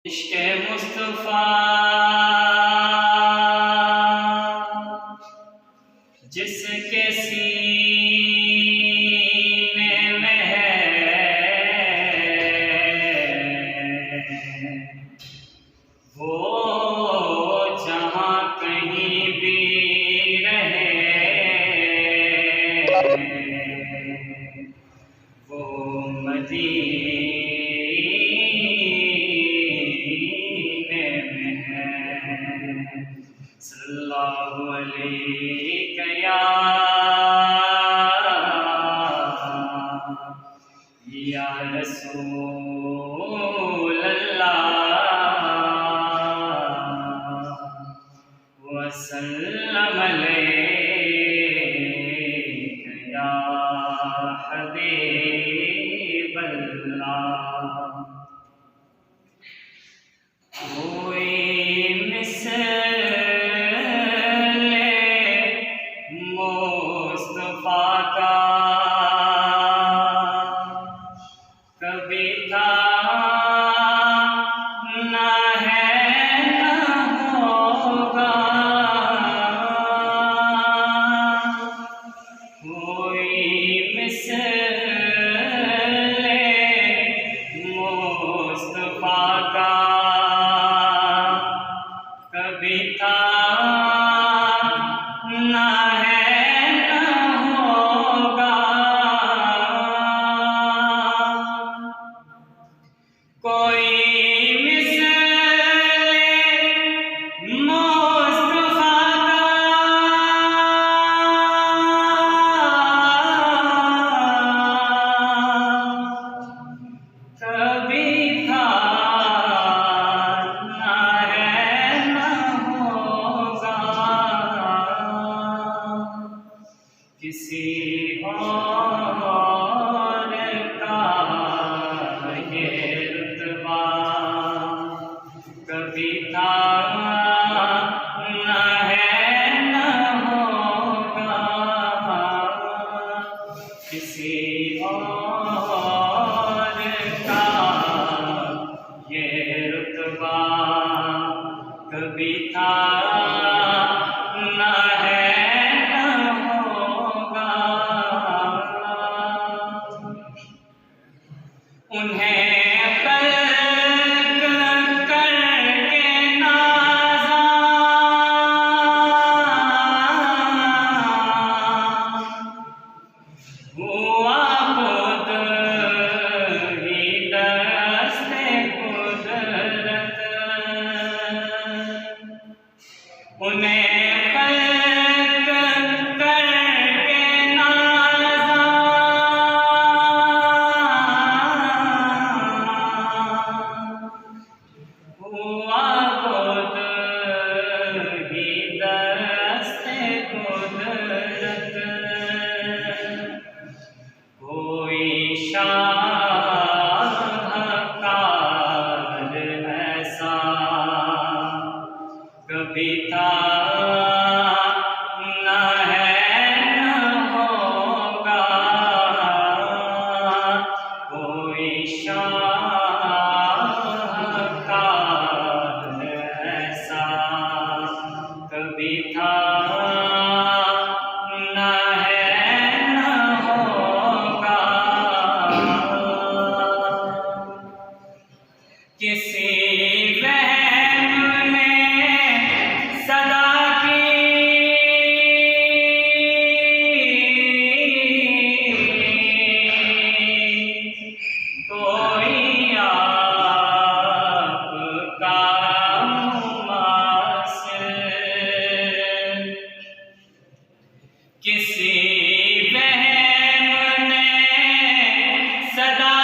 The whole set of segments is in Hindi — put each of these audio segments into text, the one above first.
इश्क़े मुस्तफ़ा जिसके सीने में है वो जहाँ कहीं भी रहे वो मदीने में है। सल्लल्लाहु अलैहि या रसूल अल्लाह वसल्लम अलैका या हबीब अल्लाह। कोई मिसले मुस्तफ़ा का कभी था ना है ना होगा। कोई मिसले मुस्तफ़ा का कभी था ना है ना होगा। कोई मिसले मुस्तफ़ा का कभी था ना है ना होगा। किसी और का ये रुतबा कभी था ना है ना होगा। किसी और का ये रुतबा कभी था ना है ना होगा। उन्हें तर्क करके नाज़ा हुआ खुद ही दस्ते कुदरत। उन्हें तर्क करके नाज़ा हुआ खुद ही दस्ते कुदरत। कोई शाहकार ऐसा कभी था ना है ना होगा। कोई शाहकार ऐसा कभी था ना है ना होगा। किसी वहम ने सदा की कोई आपका मुमासिल। किसी वहम ने सदा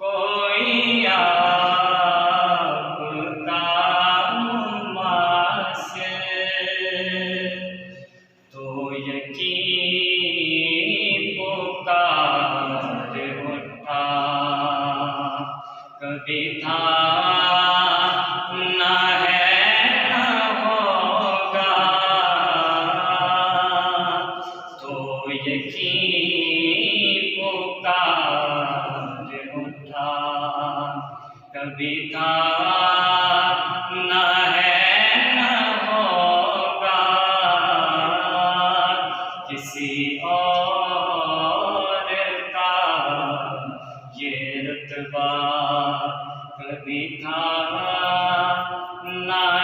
कोई आपका मुमासिल तो यकीन पुकार उठा कभी था ना है ना होगा। तो ये ही पुकार उठा। कभी था न है न होगा किसी और का ये रुतबा। कभी था न